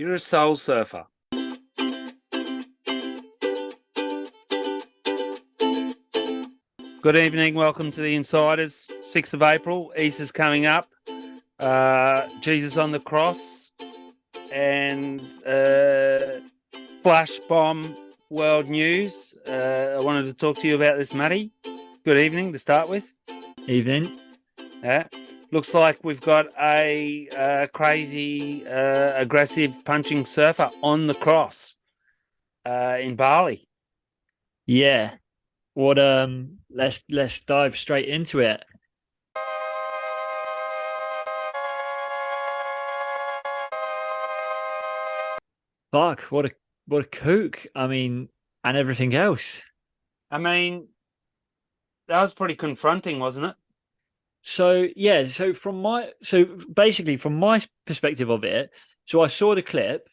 You're a soul surfer. Good evening. Welcome to the Insiders. 6th of April. Easter's coming up. Jesus on the cross. And flash bomb world news. I wanted to talk to you about this, Matty. Good evening to start with. Evening. Looks like we've got a crazy, aggressive punching surfer on the cross in Bali. Yeah. What? Let's dive straight into it. Fuck! What a kook! I mean, and everything else. I mean, that was pretty confronting, wasn't it? So yeah. So basically from my perspective of it, so I saw the clip,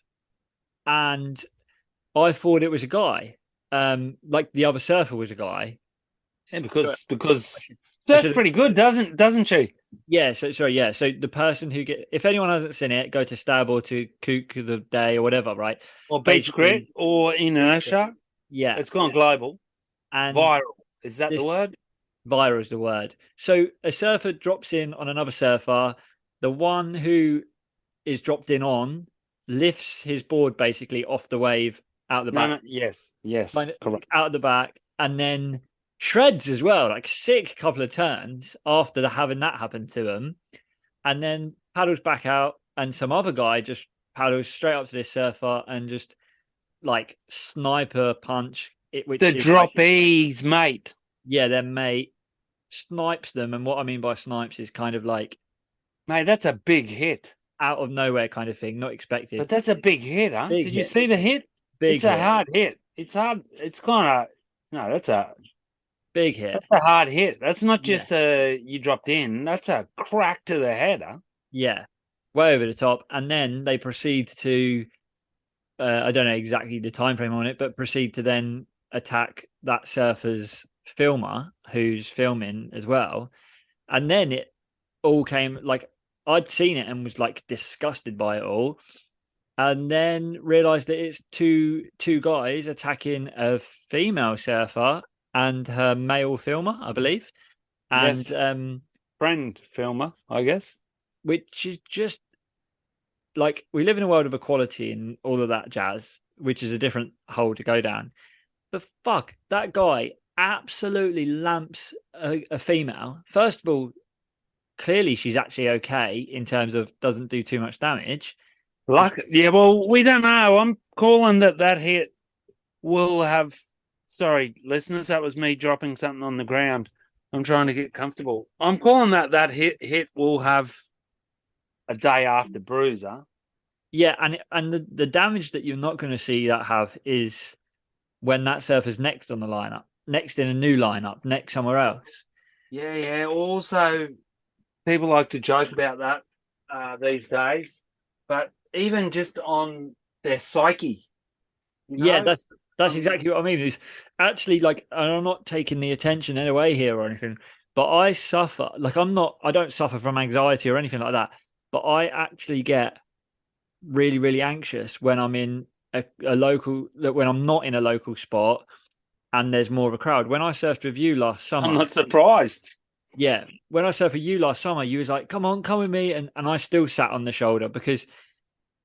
and I thought it was a guy. Like the other surfer was a guy. Yeah, because that's pretty good, doesn't she? Yeah, so the person who if anyone hasn't seen it, go to Stab or to Kook of the Day or whatever, right? Or Beach Grit or Inertia. Yeah. It's gone global. And viral. Is that the word? Viral is the word. So a surfer drops in on another surfer. The one who is dropped in on lifts his board basically off the wave out the back. Yes, correct. Out of the back, and then shreds as well, like sick couple of turns after having that happen to him, and then paddles back out, and some other guy just paddles straight up to this surfer and just like sniper punch it. Which the droppies, mate. Yeah, their mate snipes them, and what I mean by snipes is kind of like, mate, that's a big hit, out of nowhere kind of thing, not expected. But that's a big hit, huh? Big Did hit. You see the hit? It's a hard hit. It's hard. It's kind of that's a big hit. That's a hard hit. That's not just you dropped in. That's a crack to the head, huh? Yeah, way over the top. And then they proceed to, I don't know exactly the time frame on it, but proceed to then attack that surfer's filmer who's filming as well. And then it all came like I'd seen it and was like disgusted by it all. And then realised that it's two guys attacking a female surfer and her male filmer, I believe. And yes. Friend filmer, I guess. Which is just like, we live in a world of equality and all of that jazz, which is a different hole to go down. But fuck, that guy absolutely lamps a female. First of all, clearly she's actually okay in terms of doesn't do too much damage. Yeah, well, we don't know. I'm calling that hit will have. Sorry, listeners, that was me dropping something on the ground. I'm trying to get comfortable. I'm calling that hit will have a day after bruiser. Yeah, and the damage that you're not going to see that have is when that surfer's next on the lineup, next in a new lineup, next somewhere else. Yeah. Also, people like to joke about that these days, but even just on their psyche. Yeah, that's exactly what I mean. Is actually like, and I'm not taking the attention in a way here or anything, but I suffer. Like I don't suffer from anxiety or anything like that, but I actually get really, really anxious when I'm in a local, when I'm not in a local spot and there's more of a crowd. When I surfed with you last summer, I'm not surprised. Yeah, when I surfed with you last summer, you was like, "Come on, come with me," and I still sat on the shoulder because.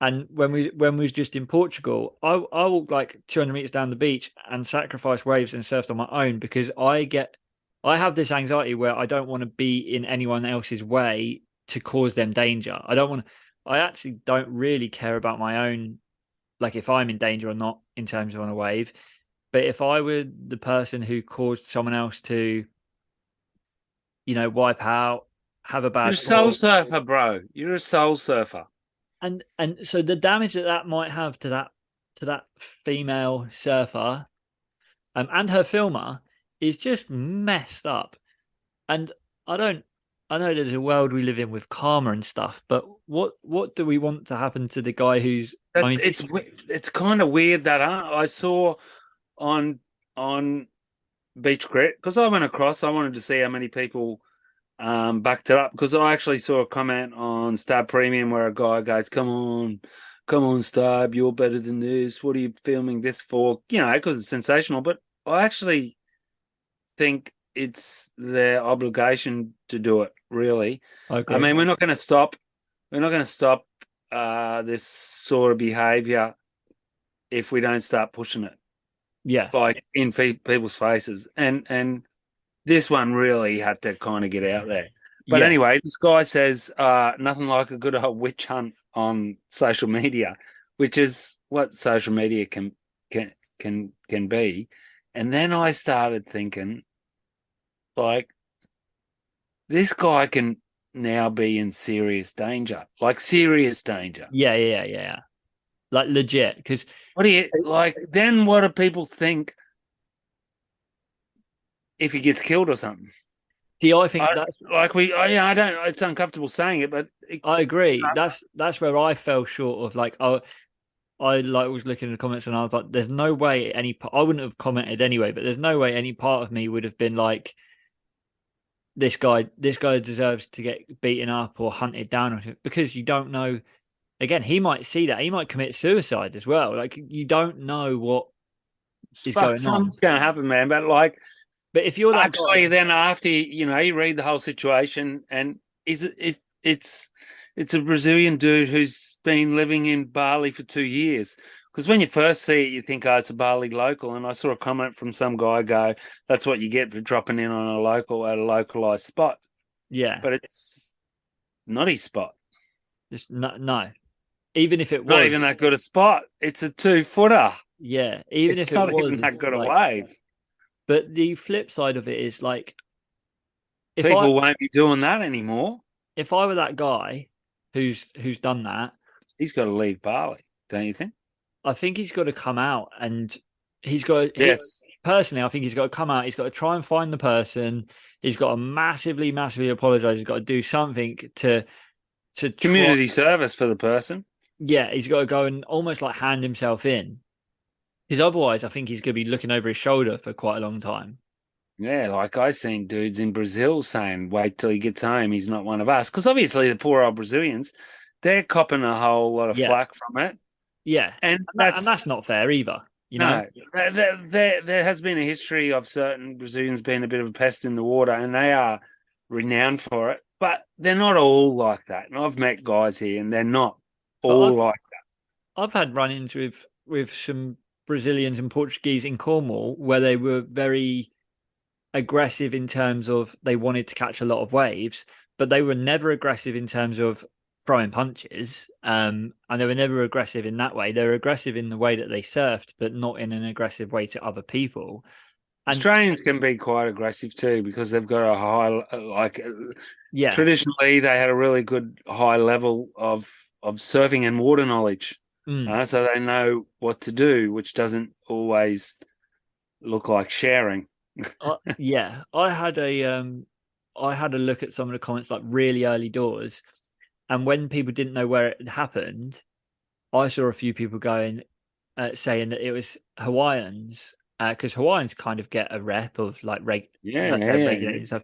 And when we was just in Portugal, I walked like 200 meters down the beach and sacrificed waves and surfed on my own because I have this anxiety where I don't want to be in anyone else's way to cause them danger. I actually don't really care about my own, like if I'm in danger or not in terms of on a wave. But if I were the person who caused someone else to, wipe out, have a bad. You're a soul surfer, bro. You're a soul surfer. And so the damage that might have to that female surfer, and her filmer is just messed up. And I know there's a world we live in with karma and stuff, but what do we want to happen to the guy who's? It's kind of weird that I saw on Beach Grit because I went across. I wanted to see how many people backed it up because I actually saw a comment on Stab Premium where a guy goes, come come on, Starb, you're better than this. What are you filming this for? Because it's sensational. But I actually think it's their obligation to do it, really. I I agree. mean, we're not going to stop. We're not going to stop this sort of behavior if we don't start pushing it, Yeah. like in people's faces. And this one really had to kind of get out there. But Yeah. anyway, this guy says nothing like a good old witch hunt on social media, which is what social media can be. And then I started thinking, like, this guy can now be in serious danger, like serious danger. Yeah. Like legit, because What do you like? Then what do people think if he gets killed or something? I think that's. I don't. It's uncomfortable saying it, but I agree. That's where I fell short of like. I like was looking in the comments and I was like, "There's no way I wouldn't have commented anyway, but there's no way any part of me would have been like, this guy deserves to get beaten up or hunted down, because you don't know. Again, he might see that, he might commit suicide as well. Like, you don't know what is going on. something's going to happen, man. But like, But if you're that actually, guy, then after you read the whole situation, and it's a Brazilian dude who's been living in Bali for 2 years. Because when you first see it, you think, oh, it's a Bali local. And I saw a comment from some guy go, that's what you get for dropping in on a local at a localized spot. yeah, But it's not his spot. just no. Even if it was Not even that good a spot. It's a 2-footer. yeah, even It's if it not was even that good a like, wave. but the flip side of it is like, People won't be doing that anymore. if I were that guy who's done that, He's got to leave Bali, don't you think? I think he's got to come out, and he's got Yes. personally, I think he's got to come out. He's got to try and find the person. He's got to massively apologize. He's got to do something to Community service for the person. Yeah, he's got to go and almost like hand himself in, because otherwise, I think he's going to be looking over his shoulder for quite a long time. Yeah, like I seen dudes in Brazil saying, wait till he gets home, he's not one of us. Because obviously the poor old Brazilians, they're copping a whole lot of flack from it. Yeah, and that's not fair either. No, there has been a history of certain Brazilians being a bit of a pest in the water, and they are renowned for it. But they're not all like that. And I've met guys here, and they're not all like that. I've had run-ins with some Brazilians and Portuguese in Cornwall where they were very aggressive in terms of they wanted to catch a lot of waves, but they were never aggressive in terms of throwing punches. And they were never aggressive in that way. They were aggressive in the way that they surfed, but not in an aggressive way to other people. And Australians can be quite aggressive too, because they've got a high, traditionally they had a really good high level of surfing and water knowledge. So they know what to do, which doesn't always look like sharing. Yeah, I had a look at some of the comments like really early doors, and when people didn't know where it had happened, I saw a few people going saying that it was Hawaiians, because Hawaiians kind of get a rep of like regulating stuff,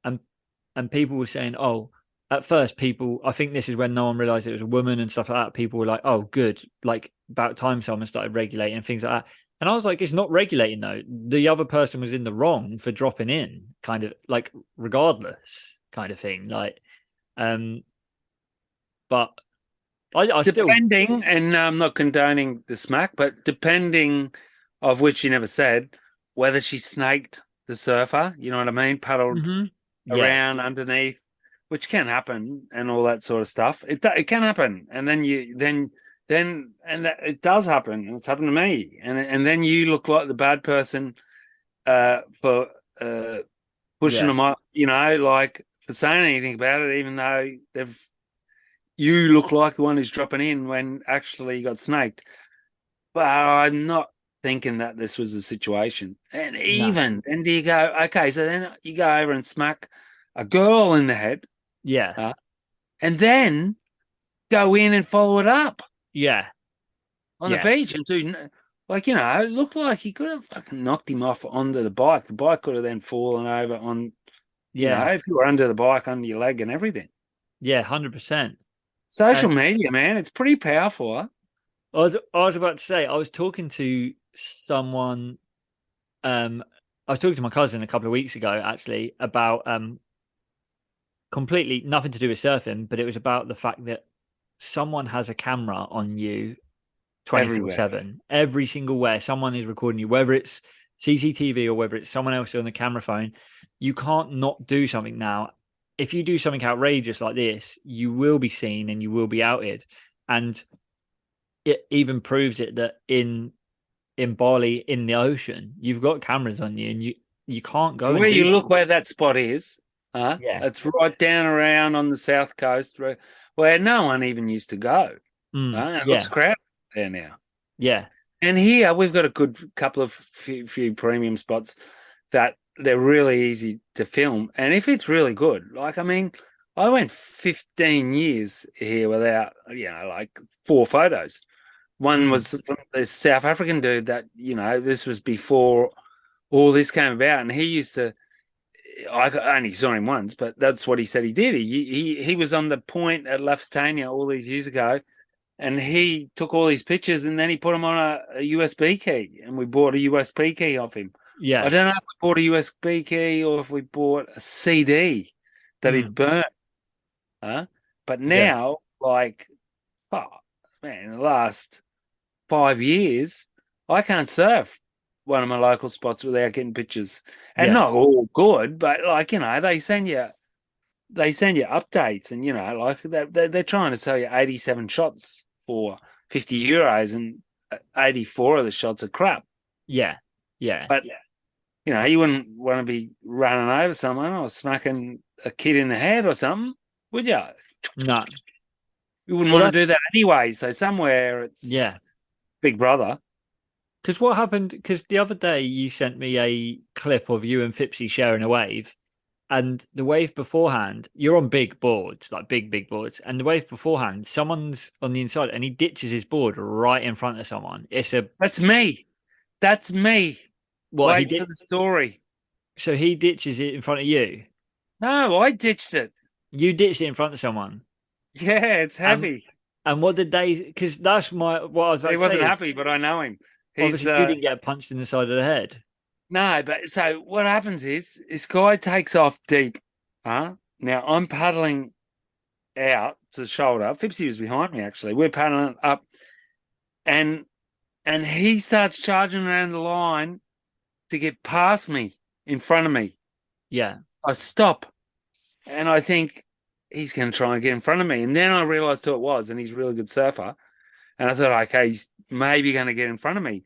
and people were saying, oh, at first people, I think this is when no one realized it was a woman and stuff like that. People were like, oh, good, like about time someone started regulating and things like that. And I was like, it's not regulating though. The other person was in the wrong for dropping in, kind of like regardless kind of thing. Like, but I depending, and I'm not condoning the smack, but depending of which you never said, whether she snaked the surfer, you know what I mean? Paddled around underneath, which can happen and all that sort of stuff. It can happen. And then it does happen. It's happened to me. And then you look like the bad person for pushing them up, like for saying anything about it, even though you look like the one who's dropping in when actually you got snaked. But I'm not thinking that this was the situation. And then do you go, okay, so then you go over and smack a girl in the head. Yeah. And then go in and follow it up. Yeah. On the beach and do, it looked like he could have fucking knocked him off onto the bike. The bike could have then fallen over on, if you were under the bike, under your leg and everything. Yeah, 100%. Social media, man, it's pretty powerful. Huh? I was about to say, I was talking to someone. I was talking to my cousin a couple of weeks ago, actually, about completely nothing to do with surfing, but it was about the fact that someone has a camera on you everywhere. 24/7. Every single where someone is recording you, whether it's CCTV or whether it's someone else on the camera phone. You can't not do something now. If you do something outrageous like this, you will be seen and you will be outed. And it even proves it that in Bali, in the ocean, you've got cameras on you, and you can't go and Where do you that. look where that spot is, huh? Yeah. It's right down around on the south coast where no one even used to go. Huh? It looks Yeah. crowded there now. Yeah. And here we've got a good couple of few premium spots that they're really easy to film. And if it's really good, like, I mean, I went 15 years here without, like 4 photos. One was from this South African dude that, this was before all this came about. And he used to, I only saw him once, but that's what he said he did. He was on the point at La Fatania all these years ago, and he took all these pictures and then he put them on a USB key, and we bought a USB key off him. I Yeah. don't know if we bought a USB key or if we bought a CD that he'd burnt. But Yeah. now, like, oh, man, in the last 5 years, I can't surf one of my local spots without getting pictures. And Yeah. not all good, but like, they send you updates, and like they're trying to sell you 87 shots for €50, and 84 of the shots are crap. Yeah. Yeah. But you wouldn't want to be running over someone or smacking a kid in the head or something, would you? No. You wouldn't Well, want to do that anyway. So somewhere it's yeah. Big Brother. Because what happened? Because the other day you sent me a clip of you and Fipsy sharing a wave, and the wave beforehand, you're on big boards, like big boards, and the wave beforehand, someone's on the inside, and he ditches his board right in front of someone. That's me. That's me. What he Wait did. for the story. So he ditches it in front of you. No, I ditched it. You ditched it in front of someone. Yeah, it's heavy. And what did they? Because that's what I was about He to say. wasn't happy, but I know him. He's Obviously, you didn't get punched in the side of the head. no, but so what happens is this guy takes off deep. Now I'm paddling out to the shoulder. Fipsy was behind me actually. We're paddling up, and he starts charging around the line to get past me in front of me. Yeah. I stop, and I think he's going to try and get in front of me, and then I realised who it was, and he's a really good surfer. And I thought, okay, he's maybe going to get in front of me.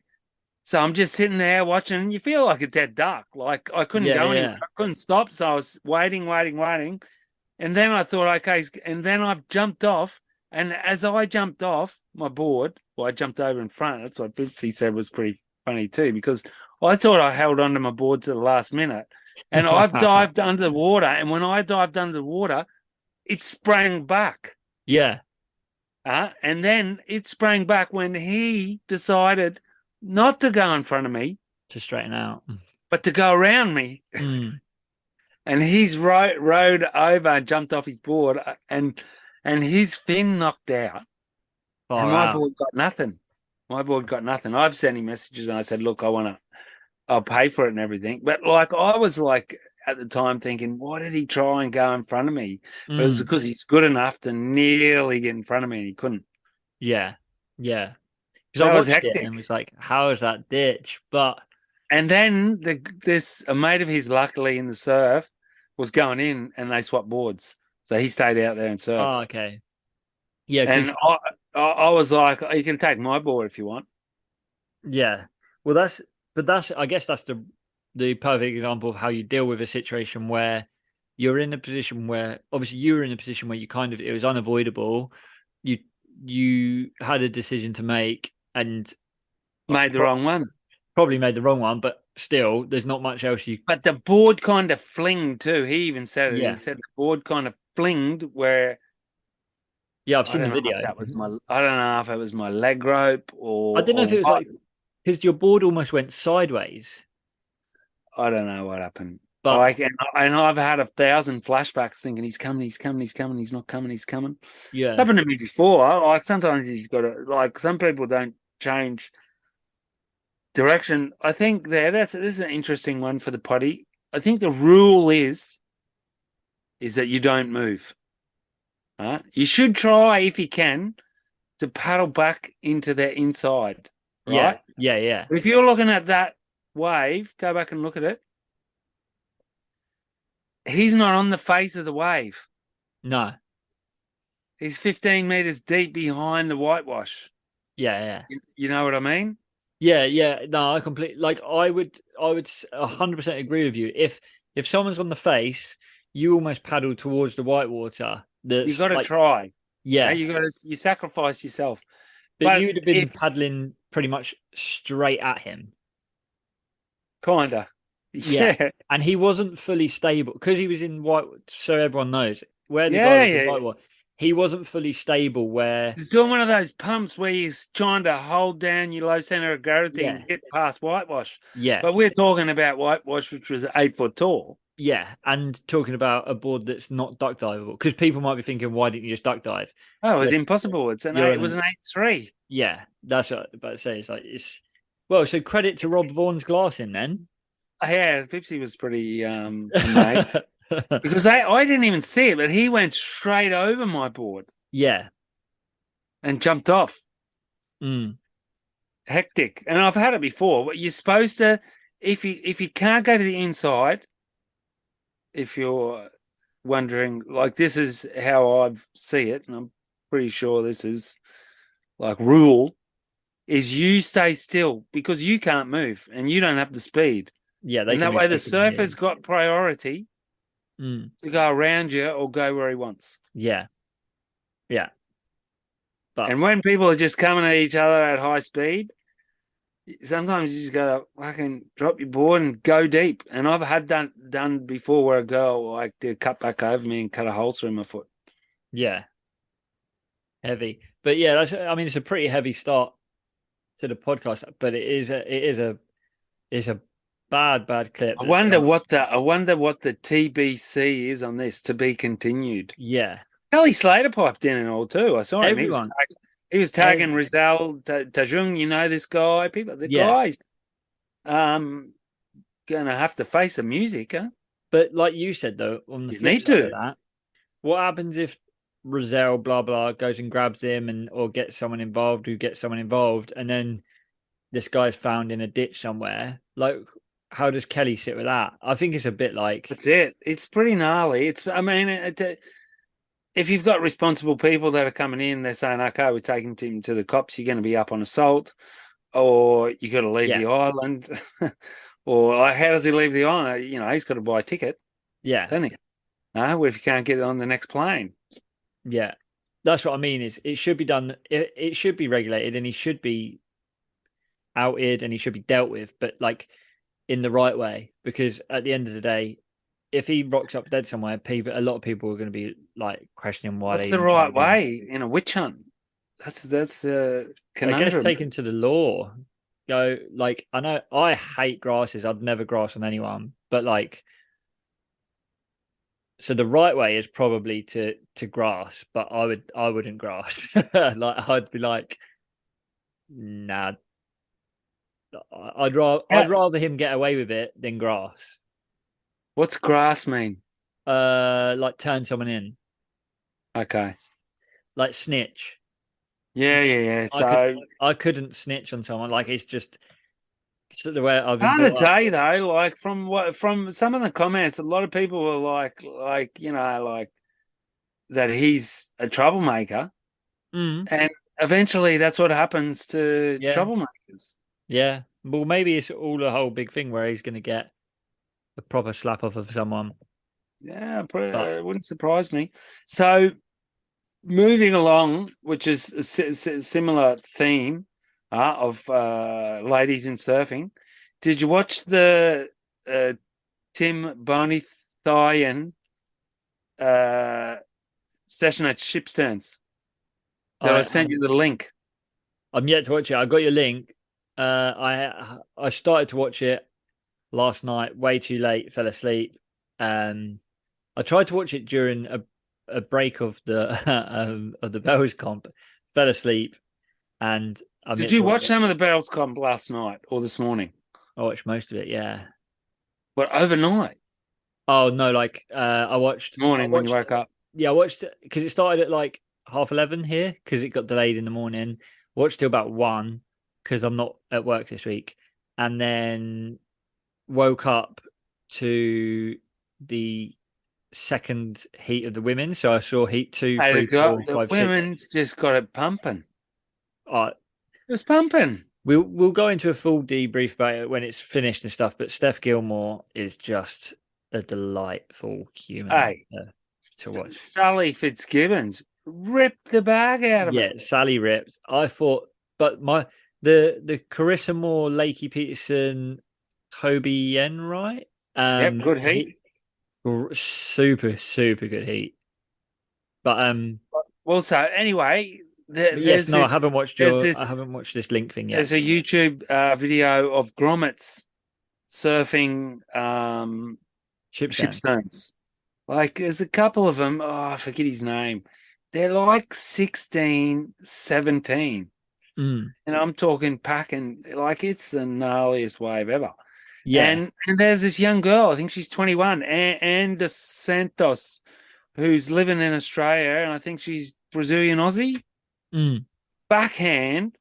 So I'm just sitting there watching, and you feel like a dead duck. Like I couldn't go anywhere. I couldn't stop. So I was waiting. And then I thought, okay, and then I've jumped off. And as I jumped off my board, well, I jumped over in front. That's what Fifty said was pretty funny too, because I thought I held onto my board to the last minute. And I've dived under the water. And when I dived under the water, it sprang back. Yeah. And then it sprang back when he decided not to go in front of me, to straighten out, but to go around me. And he's rode over and jumped off his board, and his fin knocked out. And my board got nothing. I've sent him messages and I said, look, I'll pay for it and everything. But like, I was like at the time thinking, why did he try and go in front of me? But it was because he's good enough to nearly get in front of me and he couldn't. Yeah. Yeah. Because I was watched hectic. it and was like, how is that ditch? And then a mate of his, luckily in the surf, was going in and they swapped boards. So he stayed out there and surfed. Oh, okay. Yeah. And I was like, you can take my board if you want. Yeah. Well, I guess that's the perfect example of how you deal with a situation where you're in a position where obviously you were in a position where it was unavoidable. You had a decision to make and made the wrong one. Probably made the wrong one, but still, there's not much else you. But the board kind of flinged too. He even said it. Yeah. He said the board kind of flinged where. Yeah, I've seen the video. I don't know if it was my leg rope or. I don't know if it was like because your board almost went sideways. I don't know what happened. But Like, and I've had 1,000 flashbacks thinking he's coming, he's coming, he's coming, he's not coming, he's coming. It's yeah, happened to me before. Like sometimes you've got to, like some people don't change direction. I think this is an interesting one for the potty. I think the rule is that you don't move. You should try if you can to paddle back into their inside, yeah, right? yeah. If you're looking at that wave, go back and look at it. He's not on the face of the wave. No, He's 15 meters deep behind the whitewash. yeah. You know what I mean? Yeah. No, I completely like. I would 100% agree with you. If someone's on the face, you almost paddle towards the whitewater. You That's got to like, try. yeah. You sacrifice yourself. But But you'd have been paddling pretty much straight at him. kinda, Yeah. yeah, And he wasn't fully stable because he was in white. So everyone knows where the guy yeah, was in yeah. white. He wasn't fully stable. Where He's doing one of those pumps where he's trying to hold down your low center of gravity yeah, and get past whitewash. yeah, But we're talking about whitewash, which was 8 foot tall. yeah. And talking about a board that's not duck diveable because people might be thinking, why didn't you just duck dive? Oh, it was Yes, impossible. you're It was an an 8.3. yeah. That's what I'm about to say. It's like it's well. So credit to Rob Vaughan's glassing then. Yeah, Pipsy was pretty amazed because I didn't even see it, but he went straight over my board Yeah. and jumped off. Mm. Hectic. And I've had it before. But you're supposed to, if you can't go to the inside, if you're wondering, like this is how I see it, and I'm pretty sure this is like rule, is you stay still because you can't move and you don't have the speed. Yeah, they And can that move way the quicker than you. surfer's got priority Mm. to go around you or go where he wants. Yeah. Yeah. But And when people are just coming at each other at high speed, sometimes you just gotta fucking drop your board and go deep. And I've had done before where a girl like did cut back over me and cut a hole through my foot. yeah, heavy. But yeah, I mean it's a pretty heavy start to the podcast, but it's a bad clip. I wonder what the TBC is on this, to be continued. Yeah. Kelly Slater piped in and all too. I saw him. Everyone. He was tagging Rizal Tajung. You know this guy. The Yeah. guys, gonna have to face the music, huh? But like you said though, on the You flip need side to. of that, what happens if Rizal blah blah goes and grabs him and or gets someone involved who gets someone involved, and then this guy's found in a ditch somewhere? Like, how does Kelly sit with that? I think it's a bit like That's it. It's pretty gnarly. I mean, if you've got responsible people that are coming in, they're saying, okay, we're taking him to the cops, you're going to be up on assault, or you got to leave the island. Or how does he leave the island? You know, he's got to buy a ticket, doesn't he? What if you can't get it on the next plane? Yeah, that's what I mean. Is it should be done? It should be regulated, and he should be outed, and he should be dealt with, but like in the right way. Because at the end of the day, if he rocks up dead somewhere, a lot of people are going to be like questioning why. What's the right way in a witch hunt? That's the conundrum. I guess taken to the law. Go like I know I hate grasses. I'd never grass on anyone, but like. So the right way is probably to grass, but I wouldn't grass. Like I'd be like, nah. I'd rather him get away with it than grass. What's grass mean? Like turn someone in, Okay. like snitch. Yeah. So I couldn't snitch on someone. Like it's just the way I've been. hard to say though. Like from some of the comments, a lot of people were like that he's a troublemaker, and eventually that's what happens to troublemakers. Yeah. Well, maybe it's all a whole big thing where he's going to get a proper slap off of someone. Yeah, it wouldn't surprise me. So moving along, which is a similar theme of ladies in surfing. Did you watch the Tim Bonithayan session at Shipsterns? I sent you the link. I'm yet to watch it. I got your link. I started to watch it. last night, way too late, fell asleep. I tried to watch it during a break of the Bells comp, fell asleep, and I Did missed you watch watch some of the Bells comp last night or this morning? I watched most of it, yeah. But overnight, Oh no, like I morning when you watched woke up. yeah, I watched it because it started at like 11:30 here because it got delayed in the morning. Watched till about 1 because I'm not at work this week, and then woke up to the second heat of the women. So I saw heat 2, Hey, 3, 4, the 5, 6. women's just got it pumping. Uh, It was pumping. we'll go into a full debrief about it when it's finished and stuff. But Steph Gilmore is just a delightful human Hey, to watch. Sally Fitzgibbons ripped the bag out of Yeah, it. Sally ripped. I thought, but the Carissa Moore, Lakey Peterson, Kobe Yen, right? Yep, good heat. Super good heat. But Well, so anyway, yes, no, there's I this haven't watched this link thing yet. there's a YouTube video of grommets surfing Shipstone. shipstones. Like there's a couple of them. Oh, I forget his name. They're like 16, 17. Mm, And I'm talking packing like it's the gnarliest wave ever. yeah. And there's this young girl, I think she's 21, and De Santos, who's living in Australia, and I think she's Brazilian Aussie. Mm, Backhand,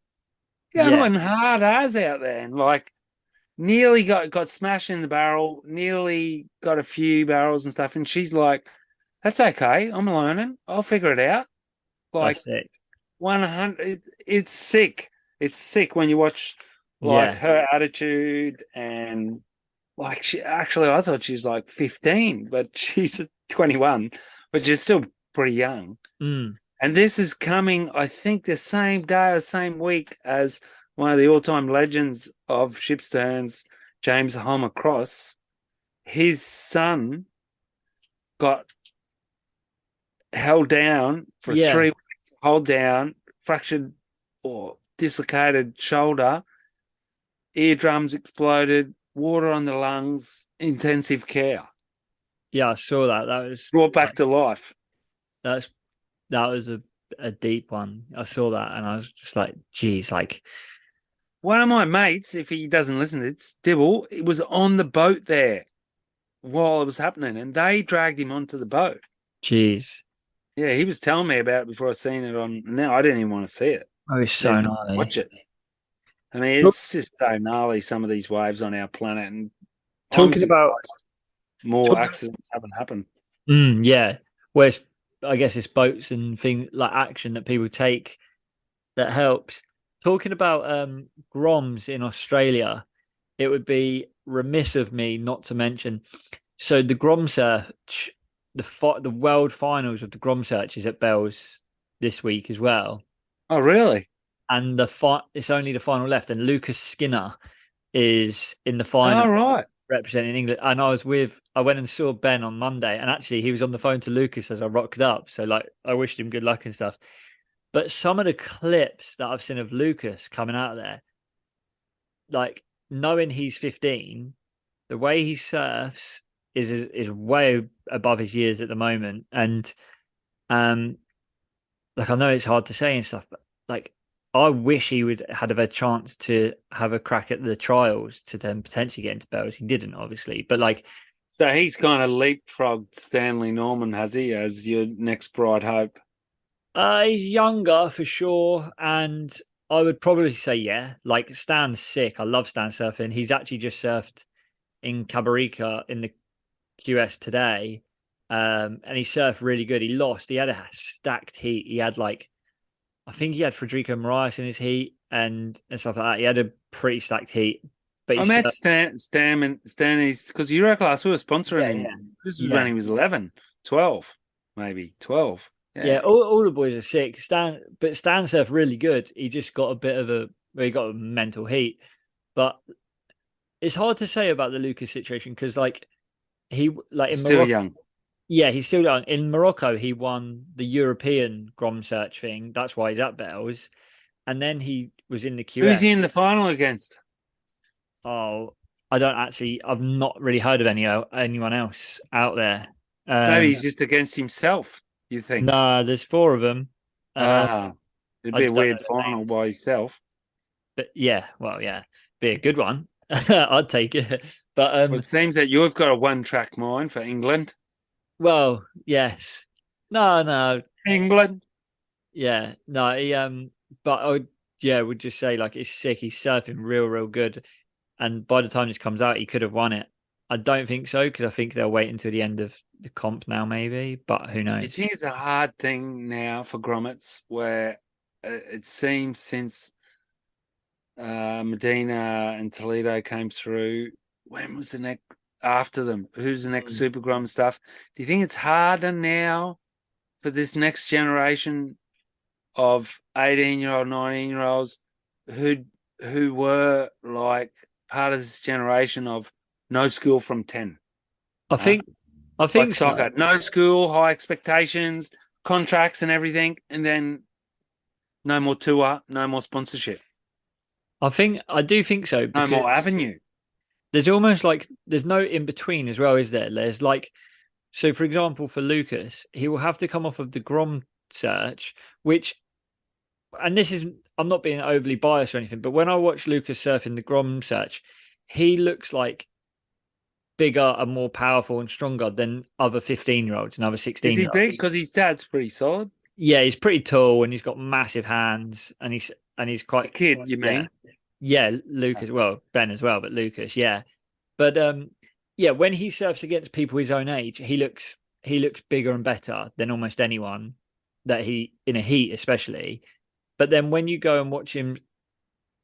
yeah. going hard as out there, and like nearly got smashed in the barrel, nearly got a few barrels and stuff. And she's like, "That's okay, I'm learning, I'll figure it out." Like That's it. 100, it's sick. It's sick when you watch like Yeah. her attitude and like she actually I thought she's like 15, but she's 21, but she's still pretty young. Mm, And this is coming, I think, the same day or same week as one of the all-time legends of shipsterns, James Homer Cross. His son got held down for yeah. 3 weeks, hold down, fractured or dislocated shoulder, eardrums exploded, water on the lungs, intensive care, Yeah, I saw that. That was brought back to life. that's that was a deep one. I saw that and I was just like, geez, like, One of my mates, if he doesn't listen, it's Dibble, it was on the boat there while it was happening, and they dragged him onto the boat. geez. Yeah, he was telling me about it before I seen it on. Now I didn't even want to see it. Oh, it's I didn't so even want to watch gnarly. it. I mean, Look, it's just so gnarly. Some of these waves on our planet, and I'm talking about surprised more talking, accidents haven't happened. yeah. Whereas I guess it's boats and things like action that people take that helps. Talking about Groms in Australia, it would be remiss of me not to mention. So the Grom Search, the world finals of the Grom Search is at Bells this week as well, Oh, really? and it's only the final left, and Lucas Skinner is in the final Oh, right. representing England. And I went and saw Ben on Monday, and actually he was on the phone to Lucas as I rocked up. So like I wished him good luck and stuff. But some of the clips that I've seen of Lucas coming out of there, like knowing he's 15, the way he surfs is way above his years at the moment. And like I know it's hard to say and stuff, but like I wish he would had a chance to have a crack at the trials to then potentially get into Bells. He didn't, obviously, but like So he's kind of leapfrogged Stanley Norman, has he, as your next bright hope? he's younger for sure, and I would probably say yeah. Like Stan's sick. I love Stan surfing. He's actually just surfed in Cabarica in the QS today, and he surfed really good. He lost. He had a stacked heat. He had like I think he had Federico Moraes in his heat and stuff like that. He had a pretty stacked heat, but I met Stanley's because Euroclass, we were sponsoring yeah, him. This was when yeah, he was 11, 12, maybe 12. yeah. Yeah. All the boys are sick. But Stan surfed really good. He just got a bit of he got a mental heat, but it's hard to say about the Lucas situation because like he like in Still Morocco. young. Yeah, he's still young. In Morocco, he won the European Grom Search thing. That's why he's at Bells. And then he was in the Who's QS. he in the final against? Oh, I've not really heard of anyone else out there. Maybe he's just against himself, you think? No, there's four of them. Uh, Ah, it'd I be a just don't know weird their final names. by himself. But yeah, well, yeah, be a good one. I'd take it. But Well, it seems that you've got a one-track mind for England. well, yes. No, no, England. yeah, no. But would just say like it's sick. He's surfing real, real good. And by the time this comes out, he could have won it. I don't think so because I think they'll wait until the end of the comp now, maybe. But who You knows? think it's a hard thing now for grommets where it seems since Medina and Toledo came through, when was the next after them? Who's the next Mm. Super Grom stuff? Do you think it's harder now for this next generation of 18-year-old, 19-year-olds who were like part of this generation of no school from 10? I Huh? think, I Like think so. soccer, no school, high expectations, contracts and everything, and then no more tour, no more sponsorship, I do think so no more because avenue. there's almost like there's no in between as well, is there? There's like so, for example, for Lucas, he will have to come off of the Grom search, which, and this is, I'm not being overly biased or anything, but when I watch Lucas surfing the Grom search, he looks like bigger and more powerful and stronger than other 15-year-olds and other Is he big? 16-year-olds. Because his dad's pretty solid. Yeah, he's pretty tall and he's got massive hands and he's The quite, kid, you yeah. mean? Yeah, Lucas, well, Ben as well, but Lucas, yeah. But yeah, when he surfs against people his own age, he looks bigger and better than almost anyone that he in a heat, especially. But then when you go and watch him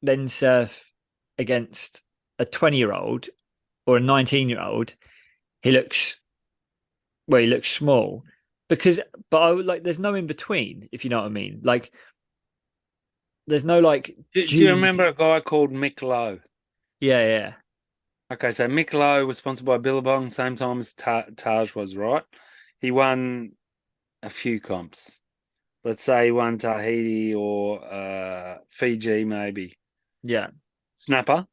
then surf against a 20-year-old or a 19-year-old, he looks he looks small. Because but I would like there's no in between, if you know what I mean. Like there's no like Do you remember a guy called Mick Lowe? yeah, yeah. Okay, so Mick Lowe was sponsored by Billabong, same time as Taj was, right? He won a few comps. Let's say he won Tahiti or Fiji, maybe. Yeah. Snapper.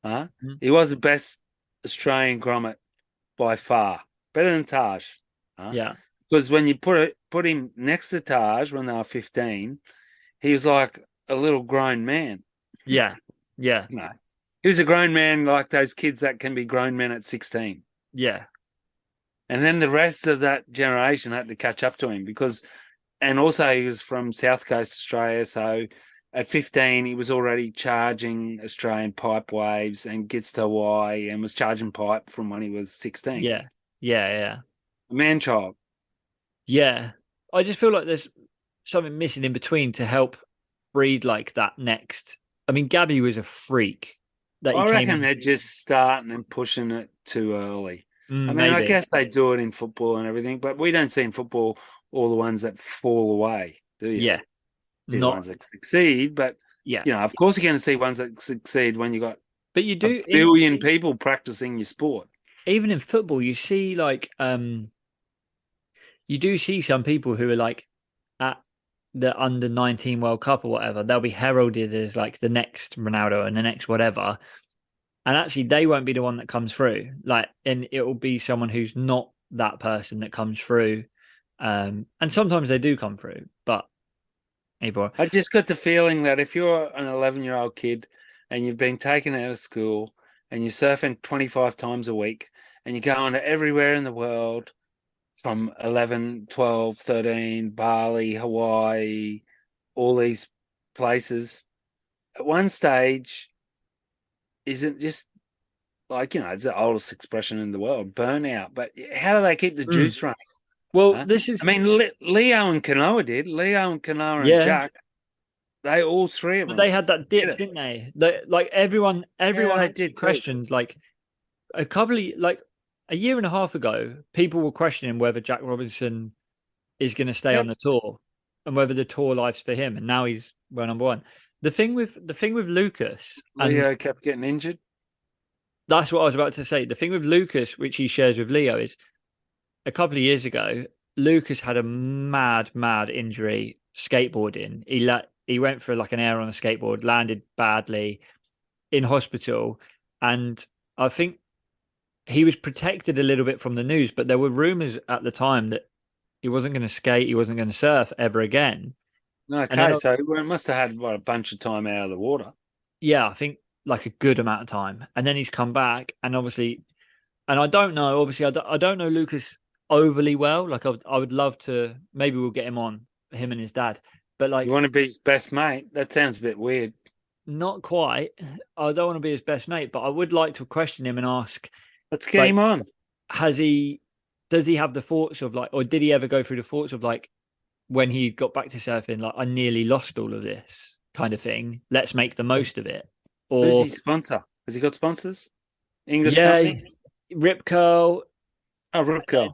Huh? Mhm. He was the best Australian grommet by far. Better than Taj. Huh? Yeah. Because when you put him next to Taj when they were 15, he was like a little grown man. Yeah. Yeah. No. He was a grown man like those kids that can be grown men at 16. Yeah. And then the rest of that generation had to catch up to him and also he was from South Coast Australia. So at 15, he was already charging Australian pipe waves and gets to Hawaii and was charging pipe from when he was 16. Yeah. Yeah. Yeah. A man child. Yeah. I just feel like there's something missing in between to help breed like that next. I mean, Gabby was a freak that he I came reckon in. they're just starting and pushing it too early. I mean, I Maybe. guess they do it in football and everything, but we don't see in football all the ones that fall away, do you? Yeah. See the Not ones that succeed, but yeah. of course you're going to see ones that succeed when you got But you a do billion people practicing your sport. even in football, you see like you do see some people who are like at the under 19 World Cup or whatever, they'll be heralded as like the next Ronaldo and the next whatever. And actually they won't be the one that comes through. Like and it will be someone who's not that person that comes through. And sometimes they do come through, but either I just got the feeling that if you're an 11-year-old kid and you've been taken out of school and you're surfing 25 times a week and you're going to everywhere in the world from 11, 12, 13, Bali, Hawaii, all these places, at one stage, isn't just like, it's the oldest expression in the world, burnout. But how do they keep the juice running? well, Huh? this is I mean, Leo and Kanoa did. Leo and Kanoa and yeah. Jack, they all three of But them they had that did dip, it. didn't they? Like everyone They actually did too. questioned like a couple of like a year and a half ago, people were questioning whether Jack Robinson is going to stay on Yep. the tour and whether the tour life's for him. And now he's well number one. The thing with Lucas, and Leo kept getting injured. that's what I was about to say. The thing with Lucas, which he shares with Leo, is a couple of years ago, Lucas had a mad injury skateboarding. He went for like an air on a skateboard, landed badly in hospital, and I think he was protected a little bit from the news, but there were rumors at the time that he wasn't going to skate, he wasn't going to surf ever again. And then, Okay, so he must have had a bunch of time out of the water. yeah, I think like a good amount of time. And then he's come back, and obviously, and I don't know, obviously, I don't know Lucas overly well. Like, I would love to, maybe we'll get him on, him and his dad, but You like, want to be his best mate? That sounds a bit weird. not quite. I don't want to be his best mate, but I would like to question him and ask, Let's get like, him on. has he, does he have the thoughts of like, or did he ever go through the thoughts of like, when he got back to surfing, like, I nearly lost all of this kind of thing. Let's make the most of it. Who's Or, his sponsor? Has he got sponsors? English yeah, companies? Rip Curl. Oh, Ripco.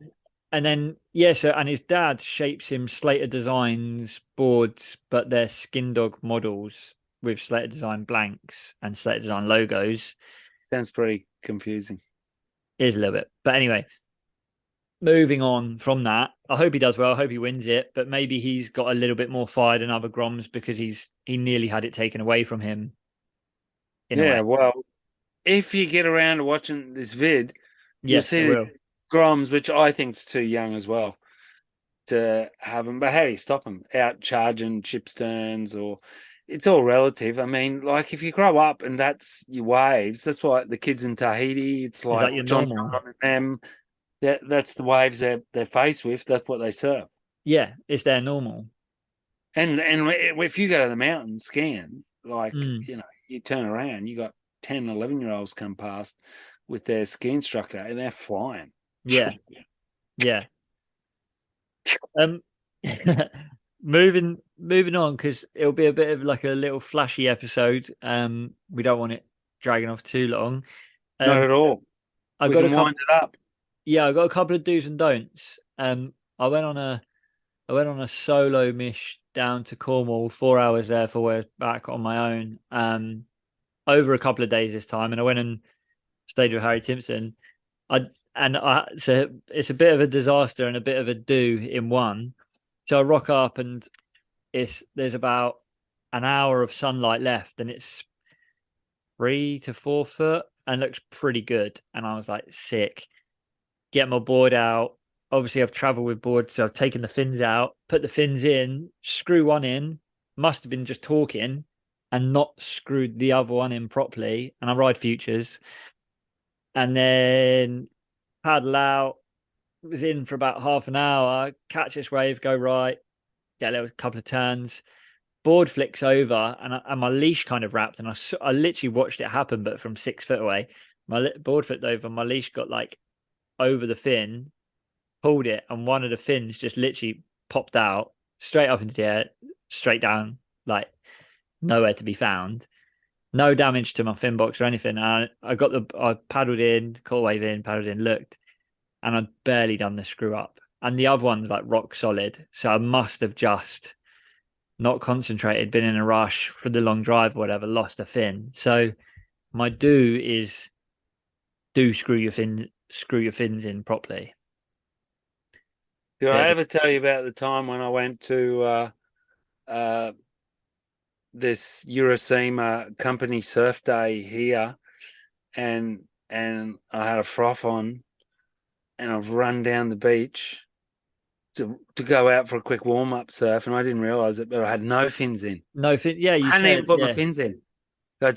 And then, yeah, so, and his dad shapes him Slater Designs boards, but they're Skin Dog models with Slater Design blanks and Slater Design logos. Sounds pretty confusing. Is a little bit. But anyway, moving on from that, I hope he does well. I hope he wins it. But maybe he's got a little bit more fire than other Groms because he nearly had it taken away from him in a Yeah, way. well, if you get around to watching this vid, you'll Yes, I see the will. Groms, which I think's too young as well to have them. But how do you stop them? Out charging chip sterns, or it's all relative. I mean, like if you grow up and that's your waves, that's why the kids in Tahiti, it's Is like that your John normal? John and them. That's the waves they're faced with. That's what they surf. Yeah, it's their normal. And if you go to the mountains skiing, like Mm, you turn around, you got 10, 11-year-olds come past with their ski instructor, and they're flying. yeah, yeah. Um, moving on because it'll be a bit of like a little flashy episode. We don't want it dragging off too long. Not at all. I We got a can couple. wind it up. Yeah, I got a couple of do's and don'ts. I went on a solo mish down to Cornwall, 4 hours there, 4 hours back on my own. Over a couple of days this time, and I went and stayed with Harry Timpson. So it's a bit of a disaster and a bit of a do in one. So I rock up and there's about an hour of sunlight left, and it's 3 to 4 foot and looks pretty good. And I was like, sick. Get my board out. Obviously, I've traveled with boards, so I've taken the fins out, put the fins in, screw one in. Must have been just talking and not screwed the other one in properly. And I ride futures, and then paddle out. Was in for about half an hour. Catch this wave, go right, get a little couple of turns. Board flicks over, and my leash kind of wrapped, and I literally watched it happen, but from 6 foot away. My board flipped over, my leash got like over the fin, pulled it, and one of the fins just literally popped out straight up into the air, straight down, like nowhere to be found. No damage to my fin box or anything. I paddled in, caught wave in, paddled in, looked, and I'd barely done the screw up. And the other one's like rock solid. So I must have just not concentrated, been in a rush for the long drive or whatever, lost a fin. So my do is screw your fins in properly. Did Bit I of ever tell you about the time when I went to this Eurosema company surf day here, and I had a froth on, and I've run down the beach to go out for a quick warm up surf, and I didn't realize it, but I had no fins in. no fin. Yeah, I you hadn't even said, put my yeah, fins in.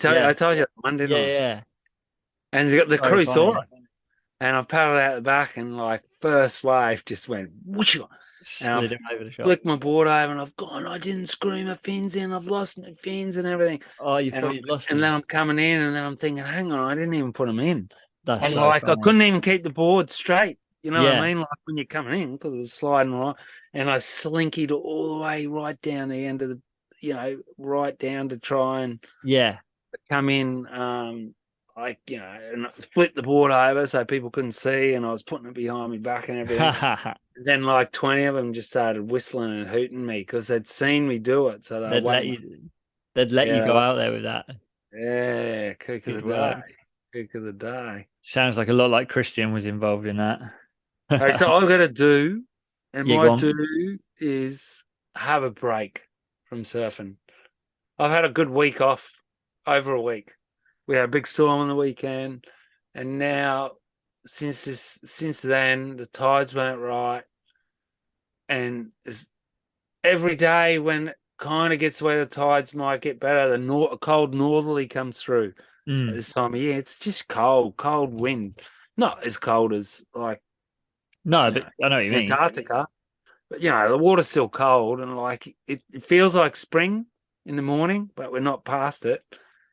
yeah, I told you that one, didn't yeah, I? yeah. And the So crew saw funny. it, and I've paddled out the back, and like first wave just went whoosh, and Slid I've him over the shop. flicked my board over, and I've gone. I didn't screw my fins in. I've lost my fins and everything. Oh, you And thought you'd lost and them. then I'm coming in, and then I'm thinking, hang on, I didn't even put them in. That's And so like I funny. couldn't even keep the board straight. You know what I Yeah, mean? Like when you're coming in, because it was sliding right, and I slinkied all the way right down the end of the, right down to try and yeah. come in. And I split the board over so people couldn't see, and I was putting it behind my back and everything. And then like 20 of them just started whistling and hooting me because they'd seen me do it, so they were they'd let waiting. you. They'd let you go out there with that. Yeah, kook of the Good day, work. kook of the day. Sounds like a lot like Christian was involved in that. Okay, so I've got to do, and Yeah, my go on. do is have a break from surfing. I've had a good week off, over a week. We had a big storm on the weekend. And now, since then, the tides weren't right, and every day when it kind of gets where the tides might get better, a cold northerly comes through at this time of year. It's just cold wind. Not as cold as like No, but I know what you mean. Antarctica, but the water's still cold, and like it feels like spring in the morning, but we're not past it.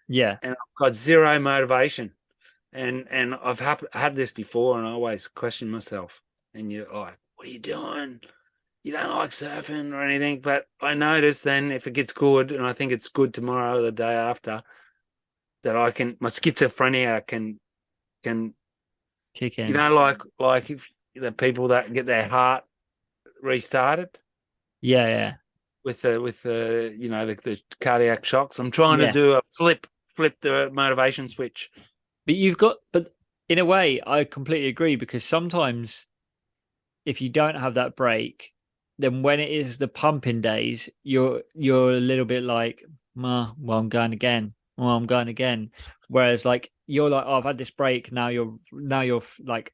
Yeah. And I've got zero motivation. And I've had this before, and I always question myself. And you're like, what are you doing? You don't like surfing or anything. But I notice then if it gets good, and I think it's good tomorrow or the day after, that my schizophrenia can Kick in. like if the people that get their heart restarted Yeah. with the the cardiac shocks. I'm trying to do a flip the motivation switch. But in a way, I completely agree, because sometimes if you don't have that break, then when it is the pumping days, you're a little bit like, well, I'm going again. Well, I'm going again. Whereas like you're like, oh, I've had this break. Now you're like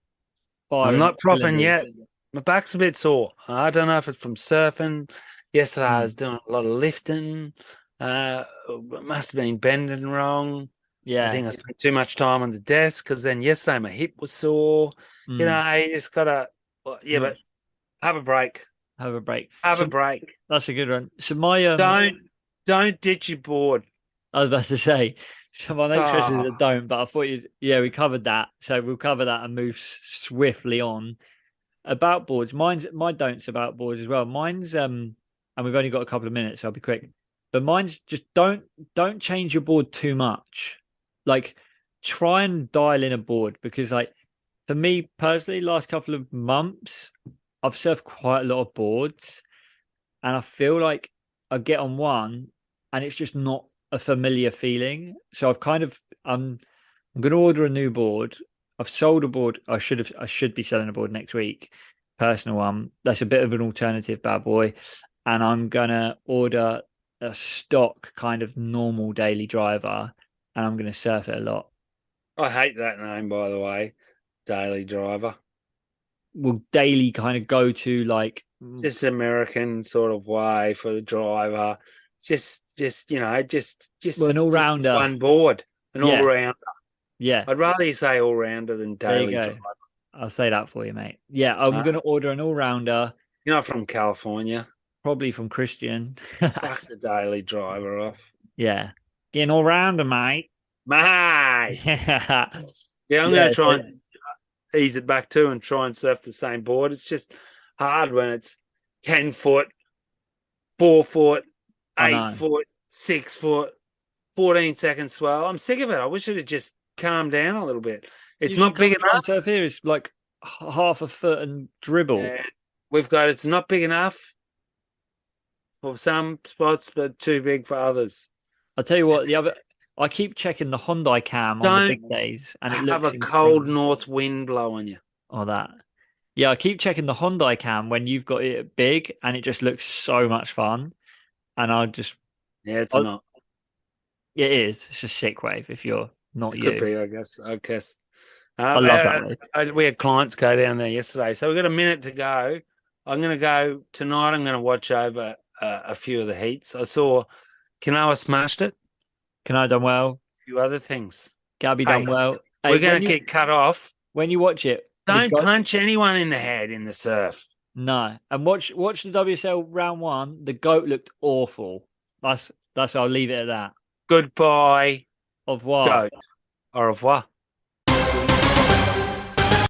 firing. I'm not frothing yet. My back's a bit sore. I don't know if it's from surfing. Yesterday I was doing a lot of lifting. It must have been bending wrong. Yeah. I think I spent too much time on the desk, because then yesterday my hip was sore. You just gotta, but have a break. Have a break. Have a break. That's a good one. So my don't ditch your board. I was about to say. So my next question is a don't, but I thought we covered that. So we'll cover that and move swiftly on. About boards, my don'ts about boards as well. Mine's and we've only got a couple of minutes, so I'll be quick. But mine's just don't change your board too much. Like, try and dial in a board, because like for me personally, last couple of months, I've surfed quite a lot of boards, and I feel like I get on one and it's just not a familiar feeling. So I'm going to order a new board. I've sold a board. I should be selling a board next week. Personal one. That's a bit of an alternative bad boy. And I'm going to order a stock kind of normal daily driver, and I'm going to surf it a lot. I hate that name, by the way. Daily driver. Will daily kind of go to like just American sort of way for the driver. Just an all rounder. One board. All rounder. Yeah. I'd rather you say all rounder than daily driver. I'll say that for you, mate. Yeah, I'm gonna order an all rounder. You're not from California. Probably from Christian. Fuck the daily driver off. Yeah. Get an all rounder, mate. Mate. Yeah, I'm gonna try and ease it back too and try and surf the same board. It's just hard when it's 10 foot, 4 foot, 8 foot, 6 foot, 14-second swell. I'm sick of it. I wish it had just calmed down a little bit. It's not big enough. Surf here is like half a foot and dribble. Yeah, it's not big enough for some spots, but too big for others. I'll tell you what, I keep checking the Hyundai cam on the big days, and it looks have a cold north wind blowing you. Or that. Yeah, I keep checking the Hyundai cam when you've got it big, and it just looks so much fun. And it's not. It is. It's a sick wave if you're not it you. Could be, I guess. I love that wave. We had clients go down there yesterday, so we've got a minute to go. I'm going to go tonight. I'm going to watch over a few of the heats. I saw Kanoa smashed it. Kanoa done well. A few other things. Gabby done well. We're going to get cut off. When you watch it, don't punch anyone in the head in the surf. No. And watch the WSL round 1. The goat looked awful. That's I'll leave it at that. Goodbye. Au revoir. Goat. Au revoir.